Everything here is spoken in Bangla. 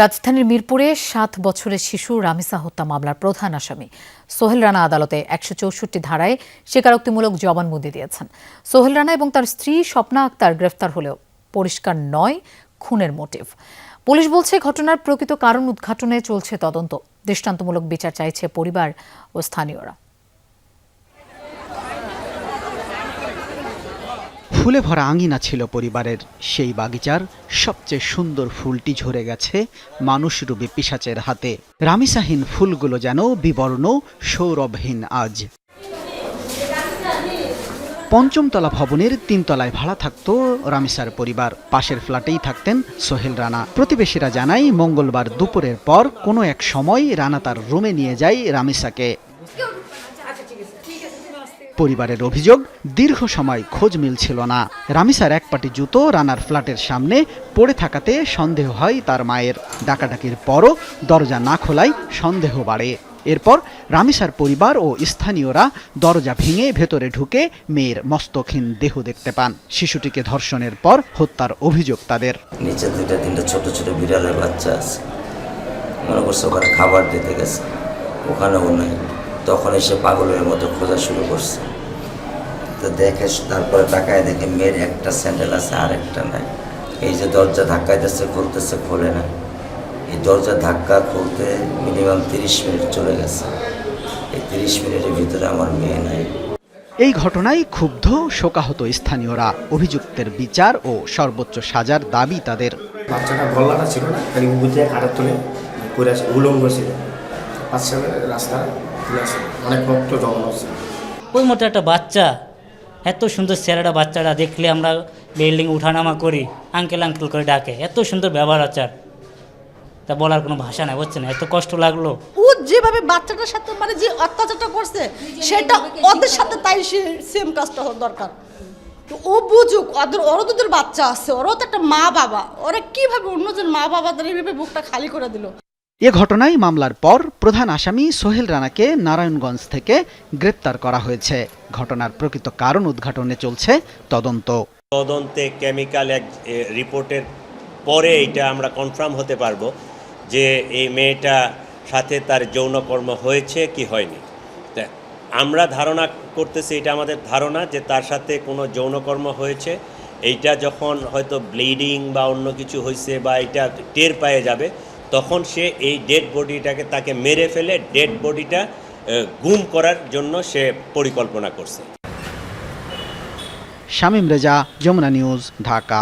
রাজধানীর মিরপুরে ৭ বছরের শিশু রামিসা হত্যা মামলার প্রধান আসামি সোহেল রানা আদালতে ১৬৪ ধারায় স্বীকারোক্তিমূলক জবানবন্দি দিয়েছেন। সোহেল রানা এবং তার স্ত্রী স্বপ্না আক্তার গ্রেফতার হলেও পরিষ্কার নয় খুনের মোটিভ। পুলিশ বলছে ঘটনার প্রকৃত কারণ উদ্ঘাটনে চলছে তদন্ত। দৃষ্টান্তমূলক বিচার চাইছে পরিবার ও স্থানীয়রা। ফুলে ভরা আঙিনা ছিল পরিবারের। সেই বাগিচার সবচেয়ে সুন্দর ফুলটি ঝরে গেছে মানুষরূপী পিশাচের হাতে। রামিসাহীন ফুলগুলো যেন বিবর্ণ, সৌরভহীন আজ। পঞ্চমতলা ভবনের ৩ তলায় ভাড়া থাকত রামিসার পরিবার। পাশের ফ্ল্যাটেই থাকতেন সোহেল রানা। প্রতিবেশীরা জানায় মঙ্গলবার দুপুরের পর কোনো এক সময় রানা তার রুমে নিয়ে যায় রামিসাকে। পরিবারের অভিযোগ, দীর্ঘ সময় খোঁজ মিলছিল না। রামিসার এক পাটি জুতো রানার ফ্ল্যাটের সামনে পড়ে থাকাতে সন্দেহ হয় তার মায়ের। ডাকাডাকির পরও দরজা না খোলায় সন্দেহ বাড়ে। এরপর রামিসার পরিবার ও স্থানীয়রা দরজা ভেঙে ভেতরে ঢুকে মেয়ের মস্তকহীন দেহ দেখতে পান। শিশুটিকে ধর্ষণের পর হত্যার অভিযোগ তাদের। নিচে 2-3টা ছোট ছোট বিড়ালের বাচ্চা আছে, মনে করছে ওখানে খাবার দিতে গেছে, ওখানেও নাই। তখন এসে পাগলের মতো খোঁজা শুরু করছে। তো দেখে তারপরে তাকায় দেখে মেয়ের একটা স্যান্ডেল আছে আর একটা নাই। এই যে দরজা ধাক্কাইতেছে, খুলতেছে, খোলে না। এই দরজা ধাক্কা খুলতে মিনিমাম 30 মিনিট চলে গেছে। এই 30 মিনিটের ভিতরে আমার মেয়ে নাই। এই ঘটনায় ক্ষুব্ধ শোকাহত স্থানীয়রা। অভিযুক্তের বিচার ও সর্বোচ্চ সাজার দাবি তাদের। বাচ্চাটা গল্লাটা ছিল না, খালি উগুতে কাটা তুলে করে আসে, উলঙ্গ ছিল। বাচ্চা রাস্তা অনেক রক্ত জমা আছে। ওই মতো একটা বাচ্চা, এত সুন্দর ছেলেটা, বাচ্চাটা দেখলে আমরা বিল্ডিং উঠানামা করি, আঙ্কেল আঙ্কেল করে ডাকে। এত সুন্দর ব্যবহার আচার, তা বলার কোনো ভাষা নাই, বুঝছেন? এত কষ্ট লাগলো। ও যেভাবে বাচ্চাটার সাথে মানে যে অত্যাচারটা করছে, সেটা ওদের সাথে তাই সেম কাজটা হওয়ার দরকার। তো ও বুঝুক, ওরও তো বাচ্চা আছে, ওরও তো একটা মা বাবা। ওরা কিভাবে অন্যজন মা বাবাদের এইভাবে বুকটা খালি করে দিল? এ ঘটনায় মামলার পর প্রধান আসামি সোহেল রানাকে নারায়ণগঞ্জ থেকে গ্রেপ্তার করা হয়েছে। ঘটনার প্রকৃত কারণ উদ্ঘাটনে চলছে তদন্তে কেমিক্যাল রিপোর্টের পরে এটা আমরা কনফার্ম হতে পারবো যে এই মেয়েটা সাথে তার যৌনকর্ম হয়েছে কি হয়নি। তা আমরা ধারণা করতেছি, এটা আমাদের ধারণা যে তার সাথে কোনো যৌনকর্ম হয়েছে। এইটা যখন হয়তো ব্লিডিং বা অন্য কিছু হয়েছে বা এটা টের পেয়ে যাবে, তখন সে এই ডেড বডিটাকে তাকে মেরে ফেলে ডেড বডিটা গুম করার জন্য সে পরিকল্পনা করছে। শামীম রেজা, যমুনা নিউজ, ঢাকা।